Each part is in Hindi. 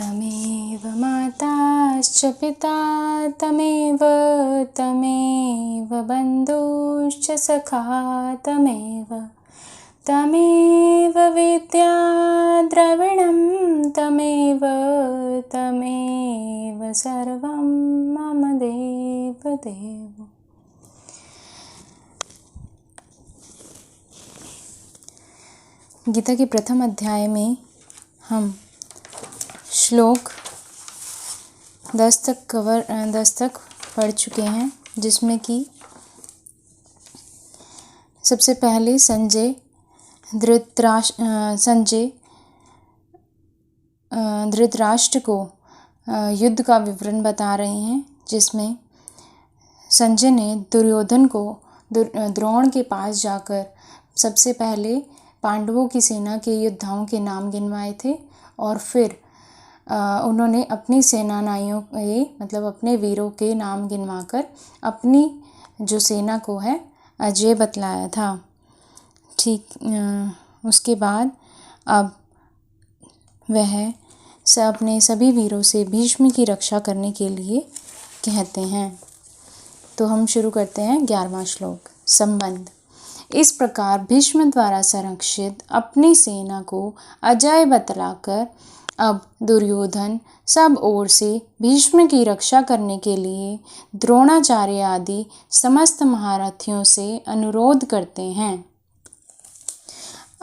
तमेव माताश्च पिता तमेव बन्धुश्च सखा तमेव विद्या द्रविणं तमेव सर्वं मम देवदेव। गीता के प्रथम अध्याय में हम श्लोक 10 तक पढ़ चुके हैं, जिसमें कि सबसे पहले संजय धृतराष्ट्र को युद्ध का विवरण बता रहे हैं, जिसमें संजय ने दुर्योधन को द्रोण के पास जाकर सबसे पहले पांडवों की सेना के योद्धाओं के नाम गिनवाए थे और फिर उन्होंने अपनी सेनानियों के मतलब अपने वीरों के नाम गिनवाकर अपनी जो सेना को है अजय बतलाया था। उसके बाद अब वह अपने सभी वीरों से भीष्म की रक्षा करने के लिए कहते हैं। तो हम शुरू करते हैं 11वां श्लोक। संबंध। इस प्रकार भीष्म द्वारा संरक्षित अपनी सेना को अजय बतलाकर अब दुर्योधन सब ओर से भीष्म की रक्षा करने के लिए द्रोणाचार्य आदि समस्त महारथियों से अनुरोध करते हैं।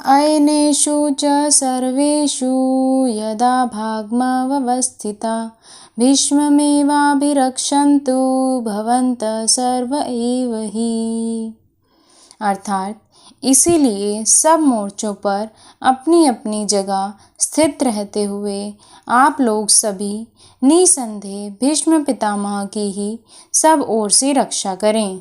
अयनेषु च सर्वेषु यदा भागमवस्थिता भीष्ममेवाभिरक्षन्तु भवन्तः सर्व एव हि। अर्थात इसीलिए सब मोर्चों पर अपनी अपनी जगह स्थित रहते हुए आप लोग सभी निसंदेह भीष्म पितामह की ही सब ओर से रक्षा करें।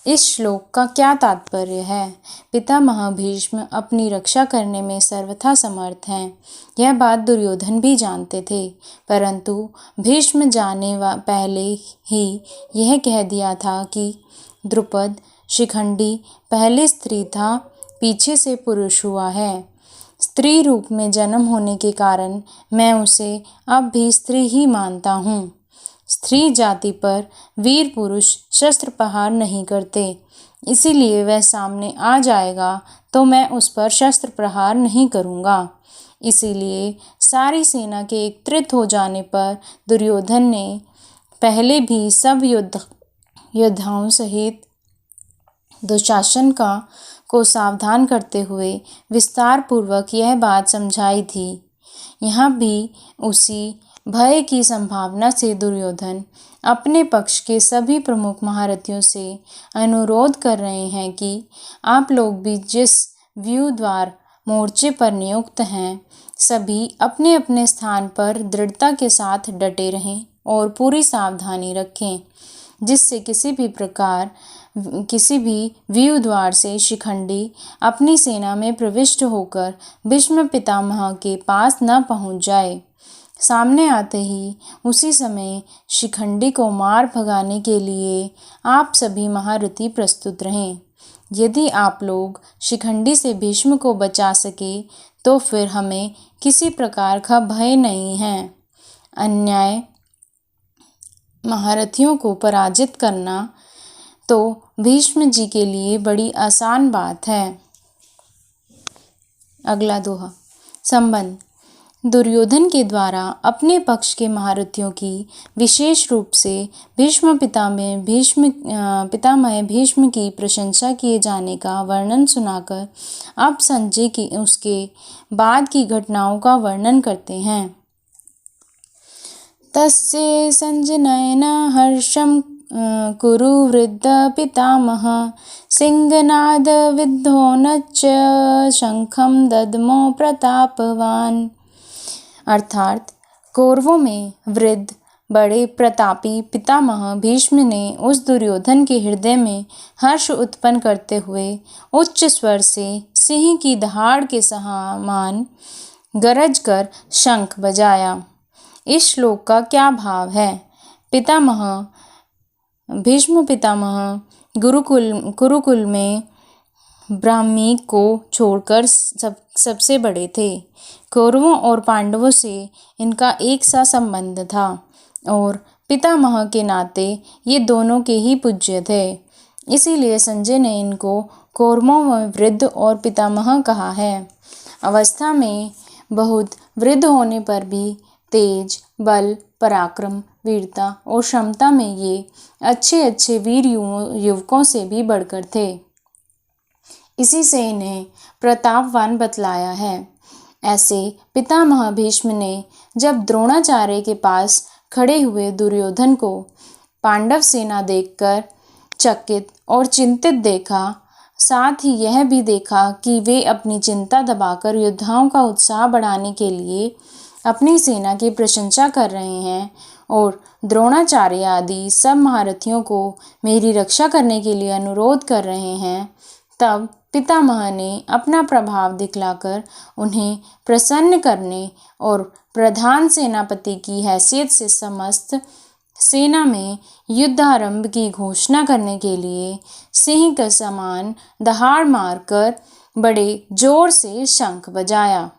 इस श्लोक का क्या तात्पर्य है? पितामह भीष्म अपनी रक्षा करने में सर्वथा समर्थ हैं। यह बात दुर्योधन भी जानते थे, परंतु भीष्म जाने पहले ही यह कह दिया था कि द्रुपद शिखंडी पहले स्त्री था, पीछे से पुरुष हुआ है। स्त्री रूप में जन्म होने के कारण मैं उसे अब भी स्त्री ही मानता हूँ। स्त्री जाति पर वीर पुरुष शस्त्र प्रहार नहीं करते, इसीलिए वह सामने आ जाएगा तो मैं उस पर शस्त्र प्रहार नहीं करूँगा। इसीलिए सारी सेना के एकत्रित हो जाने पर दुर्योधन ने पहले भी सब योद्धाओं सहित दुशासन को सावधान करते हुए विस्तार पूर्वक यह बात समझाई थी। यहाँ भी उसी भय की संभावना से दुर्योधन अपने पक्ष के सभी प्रमुख महारथियों से अनुरोध कर रहे हैं कि आप लोग भी जिस व्यूह द्वार मोर्चे पर नियुक्त हैं, सभी अपने अपने स्थान पर दृढ़ता के साथ डटे रहें और पूरी सावधानी रखें, जिससे किसी भी व्यूह द्वार से शिखंडी अपनी सेना में प्रविष्ट होकर भीष्म पितामह के पास न पहुंच जाए। सामने आते ही उसी समय शिखंडी को मार भगाने के लिए आप सभी महारथी प्रस्तुत रहें। यदि आप लोग शिखंडी से भीष्म को बचा सके तो फिर हमें किसी प्रकार का भय नहीं है। अन्याय महारथियों को पराजित करना तो भीष्म जी के लिए बड़ी आसान बात है। अगला दोहा। संबंध। दुर्योधन के द्वारा अपने पक्ष के महारथियों की विशेष रूप से भीष्म पितामह भीष्म की प्रशंसा किए जाने का वर्णन सुनाकर अब संजय की उसके बाद की घटनाओं का वर्णन करते हैं। तस्य संजनयन हर्षं कुरु वृद्ध पितामह सिंहनाद विध्वोनच्च शंखं दद्मो प्रतापवान। अर्थात कौरवों में वृद्ध बड़े प्रतापी पितामह भीष्म ने उस दुर्योधन के हृदय में हर्ष उत्पन्न करते हुए उच्च स्वर से सिंह की दहाड़ के समान गरज कर शंख बजाया। इस श्लोक का क्या भाव है? भीष्म पितामह गुरुकुल में ब्राह्मी को छोड़कर सबसे बड़े थे। कौरवों और पांडवों से इनका एक सा संबंध था और पितामह के नाते ये दोनों के ही पूज्य थे। इसीलिए संजय ने इनको कौरवों में वृद्ध और पितामह कहा है। अवस्था में बहुत वृद्ध होने पर भी तेज, बल, पराक्रम, वीरता और क्षमता में ये अच्छे वीर युवकों से भी बढ़कर थे। इसी से इन्हें प्रतापवान बतलाया है। ऐसे पितामह भीष्म ने जब द्रोणाचार्य के पास खड़े हुए दुर्योधन को पांडव सेना देखकर चकित और चिंतित देखा, साथ ही यह भी देखा कि वे अपनी चिंता दबाकर योद्धाओं का उत्साह बढ़ाने के लिए अपनी सेना की प्रशंसा कर रहे हैं और द्रोणाचार्य आदि सब महारथियों को मेरी रक्षा करने के लिए अनुरोध कर रहे हैं, तब पितामह ने अपना प्रभाव दिखलाकर उन्हें प्रसन्न करने और प्रधान सेनापति की हैसियत से समस्त सेना में युद्धारंभ की घोषणा करने के लिए सिंह के समान दहाड़ मारकर बड़े जोर से शंख बजाया।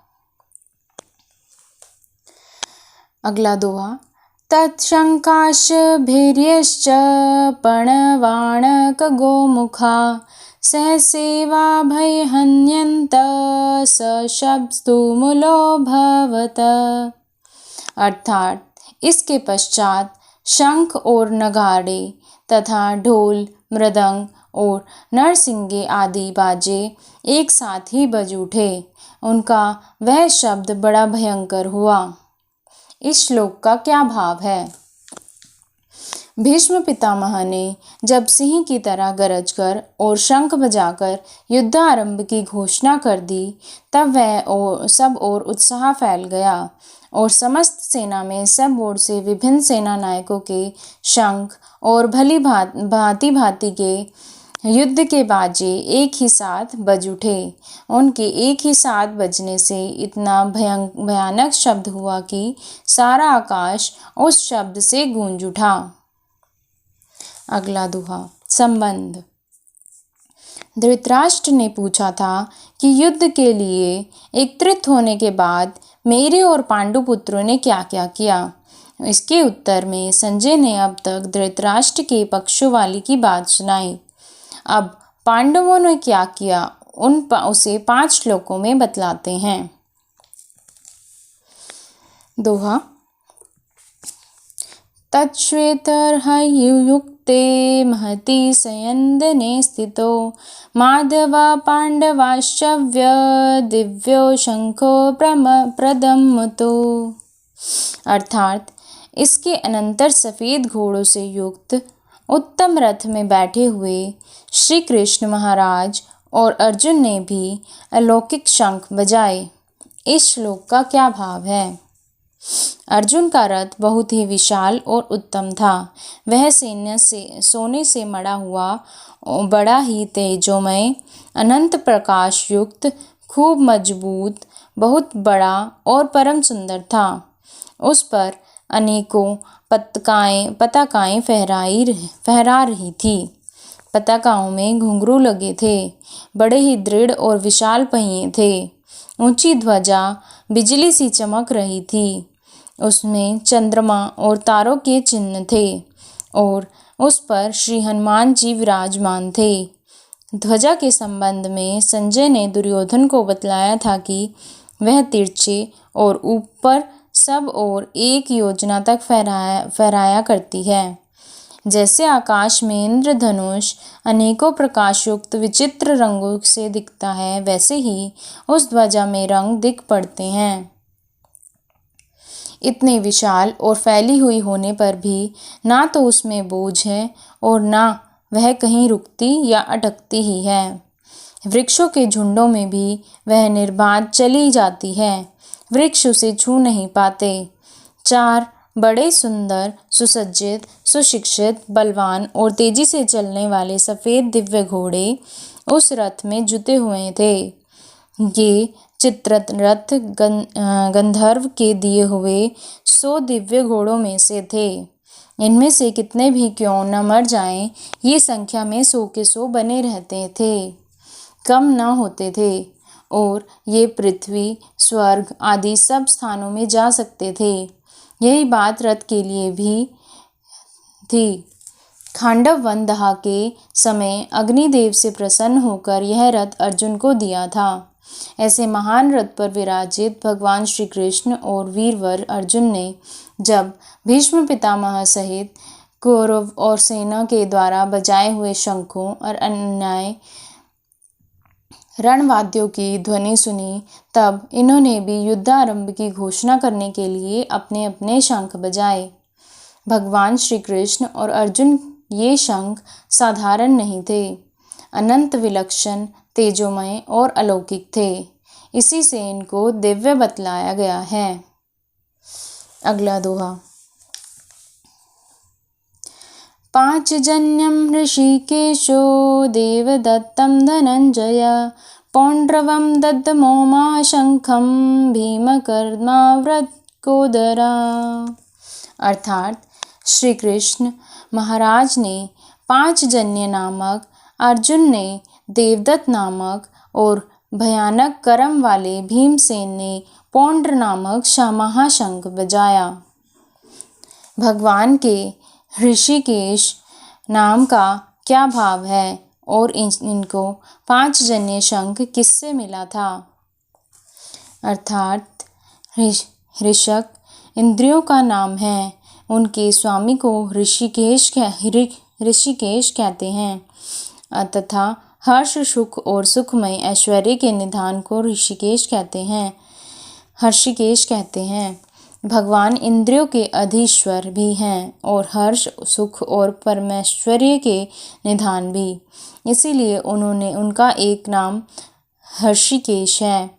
अगला दोहा। तत्शंकाश भैर्यश्च पणवाणक गोमुखा सहसेवा भयहन्यन्त सशब्दस्तुमुलो भवत। अर्थात इसके पश्चात शंख और नगाड़े तथा ढोल, मृदंग और नरसिंगे आदि बाजे एक साथ ही बज उठे। उनका वह शब्द बड़ा भयंकर हुआ। इस श्लोक का क्या भाव है? भीष्म पितामह ने जब सिंह की तरह गरजकर और शंख बजाकर युद्धारंभ की घोषणा कर दी, तब वह सब ओर उत्साह फैल गया और समस्त सेना में सब ओर से विभिन्न सेना नायकों के शंख और भली भांति के युद्ध के बाजे एक ही साथ बज उठे। उनके एक ही साथ बजने से इतना भयानक शब्द हुआ कि सारा आकाश उस शब्द से गूंज उठा। अगला दोहा। संबंध। धृतराष्ट्र ने पूछा था कि युद्ध के लिए एकत्रित होने के बाद मेरे और पांडु पुत्रों ने क्या क्या किया। इसके उत्तर में संजय ने अब तक धृतराष्ट्र के पक्षों वाली की बात सुनाई। अब पांडवों ने क्या किया उसे 5 श्लोकों में बतलाते हैं। दोहा। तच्छ्वेतर्हयुक्ते महति सयन्दने स्थितो माधव पाण्डवाश्चव्य दिव्यो शंखो प्रदम्मतो। अर्थात इसके अनंतर सफ़ेद घोड़ों से युक्त उत्तम रथ में बैठे हुए श्री कृष्ण महाराज और अर्जुन ने भी अलौकिक शंख बजाए। इस श्लोक का क्या भाव है? अर्जुन का रथ बहुत ही विशाल और उत्तम था। वह सोने से मढ़ा हुआ बड़ा ही तेजोमय, अनंत प्रकाश युक्त, खूब मजबूत, बहुत बड़ा और परम सुंदर था। उस पर अनेकों पताकाएं फहरा रही थी। पताकाओं में घुंघरू लगे थे। बड़े ही दृढ़ और विशाल पहिए थे। ऊंची ध्वजा बिजली सी चमक रही थी। उसमें चंद्रमा और तारों के चिन्ह थे और उस पर श्री हनुमान जी विराजमान थे। ध्वजा के संबंध में संजय ने दुर्योधन को बतलाया था कि वह तिरछे और ऊपर सब ओर एक योजना तक फहराया करती है। जैसे आकाश में इंद्रधनुष अनेकों प्रकाशयुक्त विचित्र रंगों से दिखता है, वैसे ही उस ध्वजा में रंग दिख पड़ते हैं। इतनी विशाल और फैली हुई होने पर भी ना तो उसमें बोझ है और ना वह कहीं रुकती या अटकती ही है। वृक्षों के झुंडों में भी वह निर्बाध चली जाती है। वृक्ष उसे छू नहीं पाते। 4 बड़े सुंदर, सुसज्जित, सुशिक्षित, बलवान और तेजी से चलने वाले सफ़ेद दिव्य घोड़े उस रथ में जुटे हुए थे। ये चित्ररथ गंधर्व के दिए हुए 100 दिव्य घोड़ों में से थे। इनमें से कितने भी क्यों न मर जाएं, ये संख्या में 100 के 100 बने रहते थे। कम न होते थे और ये पृथ्वी, स्वर्ग आदि सब स्थानों में जा सकते थे। यही बात रथ के लिए भी थी। खांडव वन दहा के समय अग्निदेव से प्रसन्न होकर यह रथ अर्जुन को दिया था। ऐसे महान रथ पर विराजित भगवान श्री कृष्ण और वीरवर अर्जुन ने जब भीष्म पितामह सहित कौरव और सेना के द्वारा बजाए हुए शंखों और अन्य रणवाद्यों की ध्वनि सुनी, तब इन्होंने भी युद्धारंभ की घोषणा करने के लिए अपने अपने शंख बजाए। भगवान श्री कृष्ण और अर्जुन ये शंख साधारण नहीं थे, अनंत विलक्षण, तेजोमय और अलौकिक थे। इसी से इनको दिव्य बतलाया गया है। अगला दोहा। पांचजन्यम ऋषिकेशो देवदत्तं धनंजय पौंड्रवं दद्मो मा शंखं भीमकर्मावृकोदरा। अर्थात श्री कृष्ण महाराज ने पांचजन्य नामक, अर्जुन ने देवदत्त नामक और भयानक कर्म वाले भीमसेन ने पौंड्र नामक महाशंख बजाया। भगवान के ऋषिकेश नाम का क्या भाव है और इनको पांचजन्य शंख किससे मिला था? अर्थात ऋषक इंद्रियों का नाम है। उनके स्वामी को ऋषिकेश कहते हैं तथा हर्ष, सुख और सुखमय ऐश्वर्य के निधान को ऋषिकेश कहते हैं। भगवान इंद्रियों के अधीश्वर भी हैं और हर्ष, सुख और परमेश्वर्य के निधान भी। इसीलिए उनका एक नाम हर्षिकेश है।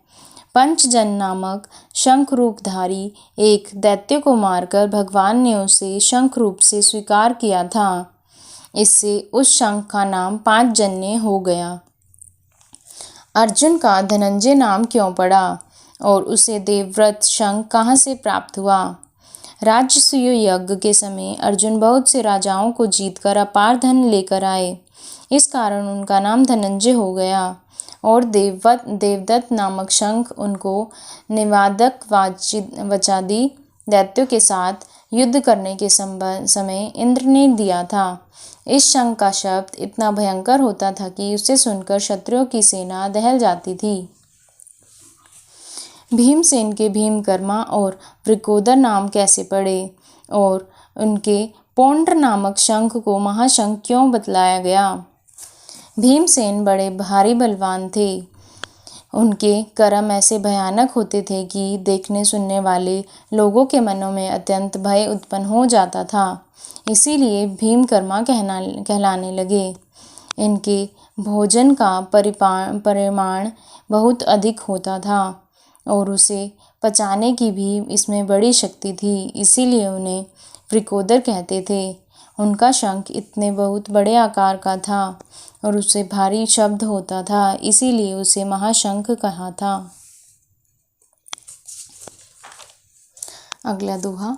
पंचजन नामक शंख रूपधारी एक दैत्य को मारकर भगवान ने उसे शंख रूप से स्वीकार किया था। इससे उस शंख का नाम पांचजन्य हो गया। अर्जुन का धनंजय नाम क्यों पड़ा और उसे देवव्रत शंख कहाँ से प्राप्त हुआ? राजसूय यज्ञ के समय अर्जुन बहुत से राजाओं को जीतकर अपार धन लेकर आए। इस कारण उनका नाम धनंजय हो गया और देवदत्त नामक शंख उनको निवादक वचादी दैत्यों के साथ युद्ध करने के समय इंद्र ने दिया था। इस शंख का शब्द इतना भयंकर होता था कि उसे सुनकर शत्रुओं की सेना दहल जाती थी। भीमसेन के भीमकर्मा और वृकोदर नाम कैसे पड़े और उनके पौंड्र नामक शंख को महाशंख क्यों बतलाया गया? भीमसेन बड़े भारी बलवान थे। उनके कर्म ऐसे भयानक होते थे कि देखने सुनने वाले लोगों के मनों में अत्यंत भय उत्पन्न हो जाता था। इसीलिए भीमकर्मा कहलाने लगे। इनके भोजन का परिमाण बहुत अधिक होता था और उसे पचाने की भी इसमें बड़ी शक्ति थी। इसीलिए उन्हें वृकोदर कहते थे। उनका शंख इतने बहुत बड़े आकार का था और उससे भारी शब्द होता था, इसीलिए उसे महाशंख कहा था। अगला दोहा।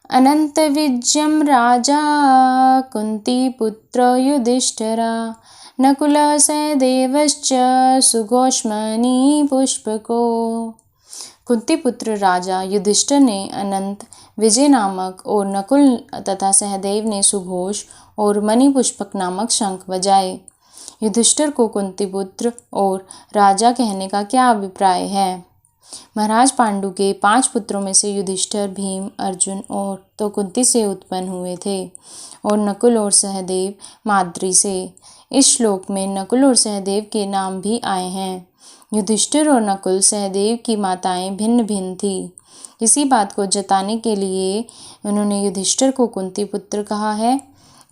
अनंत विजयम राजा कुंती पुत्र युधिष्ठिरा नकुल सहदेवश्च सुघोषमणि पुष्पको। कुंती पुत्र राजा युधिष्ठिर ने अनंत विजय नामक और नकुल तथा सहदेव ने सुघोष और मणिपुष्पक नामक शंख बजाए। युधिष्ठिर को कुंती पुत्र और राजा कहने का क्या अभिप्राय है? महाराज पांडु के 5 पुत्रों में से युधिष्ठिर, भीम, अर्जुन और तो कुंती से उत्पन्न हुए थे और नकुल और सहदेव माद्री से। इस श्लोक में नकुल और सहदेव के नाम भी आए हैं। युधिष्ठिर और नकुल सहदेव की माताएं भिन्न भिन्न थी। इसी बात को जताने के लिए उन्होंने युधिष्ठिर को कुंती पुत्र कहा है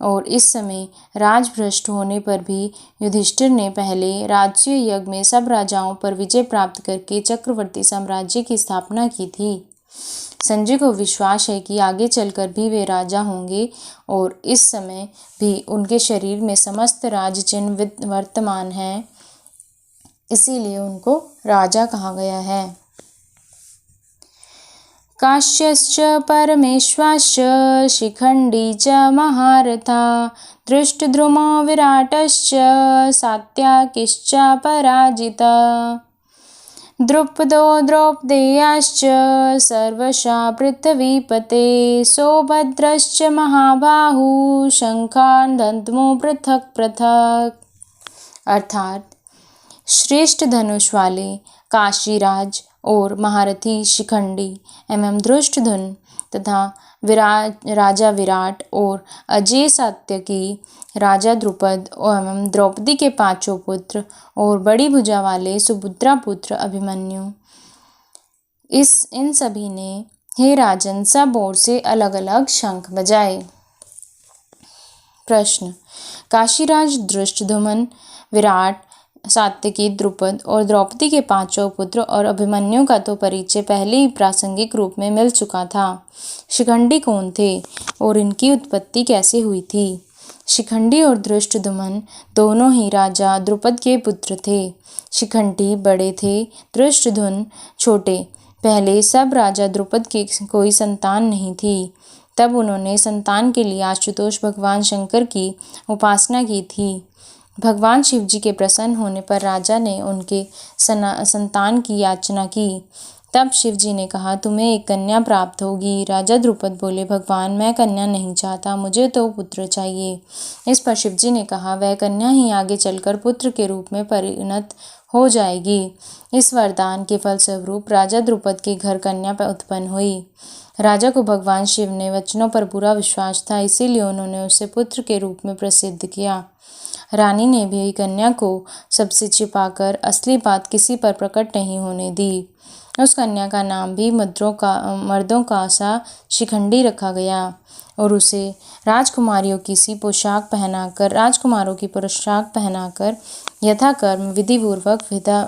और इस समय राजभ्रष्ट होने पर भी युधिष्ठिर ने पहले राजसूय यज्ञ में सब राजाओं पर विजय प्राप्त करके चक्रवर्ती साम्राज्य की स्थापना की थी। संजय को विश्वास है कि आगे चलकर भी वे राजा होंगे और इस समय भी उनके शरीर में समस्त राज चिन्ह वर्तमान हैं, इसीलिए उनको राजा कहा गया है। काश्यश्च परमेश्वाश्च शिखण्डी च महारथा दृष्टद्रुमो विराटश्च सात्याकिश्च पराजिता द्रुपदो द्रौपदेयाश्च सर्वशः पृथ्वीपते सौभद्रश्च महाबाहु शंखान् दद्मो पृथक पृथक। अर्थात श्रेष्ठ धनुष वाले काशीराज और महारथी शिखंडी एवं धृष्टद्युम्न तथा राजा विराट और अजय सात्यकी राजा द्रुपद एवं द्रौपदी के पांचों पुत्र और बड़ी भुजा वाले सुभद्रा पुत्र अभिमन्यु, इन सभी ने हे राजन सब ओर से अलग अलग शंख बजाए। प्रश्न, काशीराज धृष्टद्युम्न, विराट, सात्यकी, द्रुपद और द्रौपदी के पांचों पुत्र और अभिमन्यु का तो परिचय पहले ही प्रासंगिक रूप में मिल चुका था। शिखंडी कौन थे और इनकी उत्पत्ति कैसे हुई थी? शिखंडी और धृष्टद्युम्न दोनों ही राजा द्रुपद के पुत्र थे। शिखंडी बड़े थे, धृष्टद्युम्न छोटे। पहले सब राजा द्रुपद की कोई संतान नहीं थी। तब उन्होंने संतान के लिए आशुतोष भगवान शंकर की उपासना की थी। भगवान शिव जी के प्रसन्न होने पर राजा ने उनके संतान की याचना की। तब शिव जी ने कहा, तुम्हें एक कन्या प्राप्त होगी। राजा द्रुपद बोले, भगवान मैं कन्या नहीं चाहता, मुझे तो पुत्र चाहिए। इस पर शिव जी ने कहा, वह कन्या ही आगे चलकर पुत्र के रूप में परिणत हो जाएगी। इस वरदान के फलस्वरूप राजा द्रुपद के घर कन्या उत्पन्न हुई। राजा को भगवान शिव ने वचनों पर पूरा विश्वास था, इसीलिए उन्होंने उसे पुत्र के रूप में प्रसिद्ध किया। रानी ने भी कन्या को सबसे छिपाकर असली बात किसी पर प्रकट नहीं होने दी। उस कन्या का नाम भी मर्दों का सा शिखंडी रखा गया और उसे राजकुमारों की पोशाक पहनाकर यथाक्रम विधिपूर्वक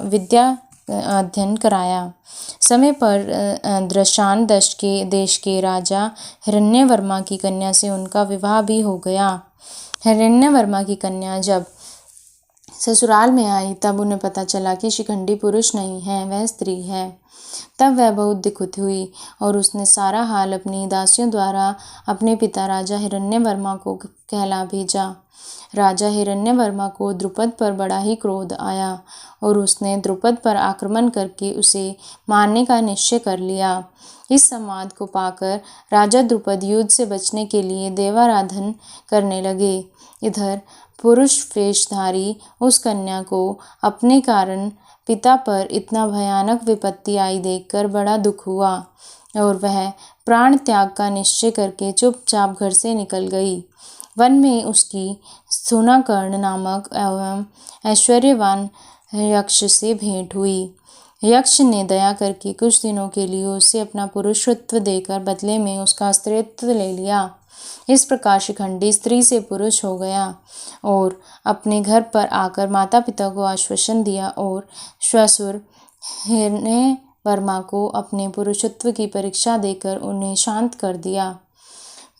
विद्या अध्ययन कराया। समय पर दशान देश के राजा हिरण्यवर्मा की कन्या से उनका विवाह भी हो गया। हिरण्यवर्मा की कन्या जब ससुराल में आई तब उन्हें पता चला कि शिखंडी पुरुष नहीं है, वह स्त्री है। तब वह बहुत दुखित हुई और उसने सारा हाल अपनी दासियों द्वारा अपने पिता राजा हिरण्यवर्मा को कहला भेजा। राजा हिरण्यवर्मा को द्रुपद पर बड़ा ही क्रोध आया और उसने द्रुपद पर आक्रमण करके उसे मारने का निश्चय कर लिया। इस संवाद को पाकर राजा द्रुपद युद्ध से बचने के लिए देवाराधन करने लगे। इधर पुरुष वेशधारी उस कन्या को अपने कारण पिता पर इतना भयानक विपत्ति आई देखकर बड़ा दुख हुआ और वह प्राण त्याग का निश्चय करके चुपचाप घर से निकल गई। वन में उसकी स्थूनाकर्ण नामक एवं ऐश्वर्यवान यक्ष से भेंट हुई। यक्ष ने दया करके कुछ दिनों के लिए उसे अपना पुरुषत्व देकर बदले में उसका स्त्रीत्व ले लिया। इस प्रकार शिखंडी स्त्री से पुरुष हो गया और अपने घर पर आकर माता पिता को आश्वासन दिया और ससुर हिरण्यवर्मा को अपने पुरुषत्व की परीक्षा देकर उन्हें शांत कर दिया।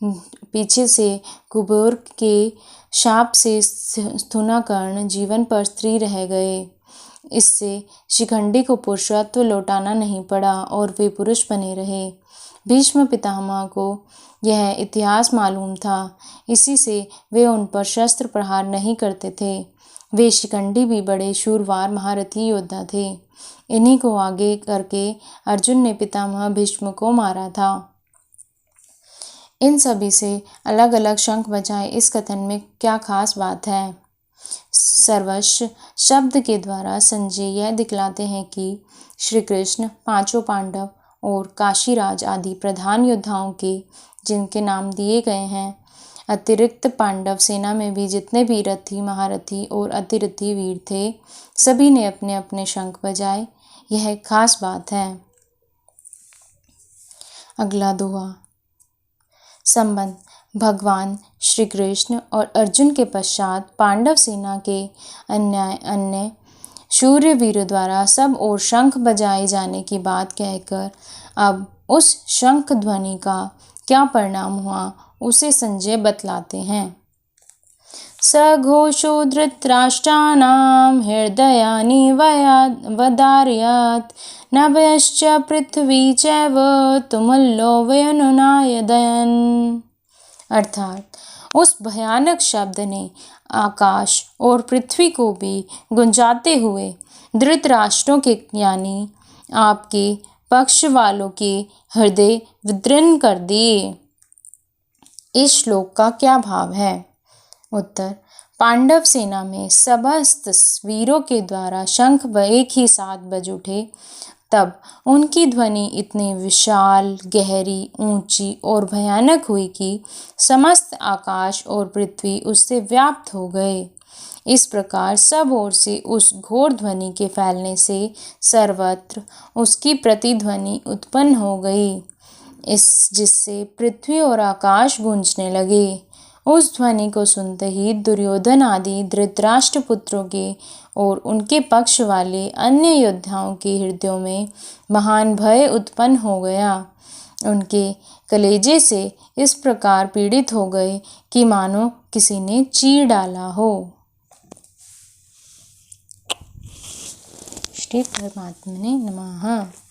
पीछे से कुबेर के शाप से स्थूनाकर्ण जीवन पर स्त्री रह गए। इससे शिखंडी को पुरुषत्व लौटाना नहीं पड़ा और वे पुरुष बने रहे। भीष्म पितामह को यह इतिहास मालूम था, इसी से वे उन पर शस्त्र प्रहार नहीं करते थे। वे शिखंडी भी बड़े शूरवार महारथी योद्धा थे। इन्हीं को आगे करके अर्जुन ने पितामह भीष्म को मारा था। इन सभी से अलग अलग शंख बजाए इस कथन में क्या खास बात है? सर्वस्व शब्द के द्वारा संजय यह दिखलाते हैं कि श्री कृष्ण, पांचों पांडव और काशीराज आदि प्रधान योद्धाओं के जिनके नाम दिए गए हैं, अतिरिक्त पांडव सेना में भी जितने भी रथी, महारथी और अतिरथी वीर थे, सभी ने अपने अपने शंख बजाए। यह खास बात है। अगला दोहा। संबंध। भगवान श्री कृष्ण और अर्जुन के पश्चात पांडव सेना के अन्य शूरवीरों द्वारा सब ओर शंख बजाए जाने की बात कहकर अब उस शंख ध्वनि का क्या परिणाम हुआ उसे संजय बतलाते हैं। सघोषो धृतराष्ट्राणां हृदयानि वदारयत् नभश्च पृथ्वी चैव तुमुलो व्यनुनादयन्। अर्थात उस भयानक शब्द ने आकाश और पृथ्वी को भी गुंजाते हुए धृतराष्ट्रों के यानी आपके पक्ष वालों के हृदय विदीर्ण कर दिए। इस श्लोक का क्या भाव है? उत्तर, पांडव सेना में समस्त वीरों के द्वारा शंख एक ही साथ बज उठे, तब उनकी ध्वनि इतनी विशाल, गहरी, ऊंची और भयानक हुई कि समस्त आकाश और पृथ्वी उससे व्याप्त हो गए। इस प्रकार सब ओर से उस घोर ध्वनि के फैलने से सर्वत्र उसकी प्रतिध्वनि उत्पन्न हो गई, जिससे पृथ्वी और आकाश गूंजने लगे। उस ध्वनि को सुनते ही दुर्योधन आदि धृतराष्ट्र पुत्रों के और उनके पक्ष वाले अन्य योद्धाओं के हृदयों में महान भय उत्पन्न हो गया। उनके कलेजे से इस प्रकार पीड़ित हो गए कि मानो किसी ने चीर डाला हो। श्री परमात्मने नमः।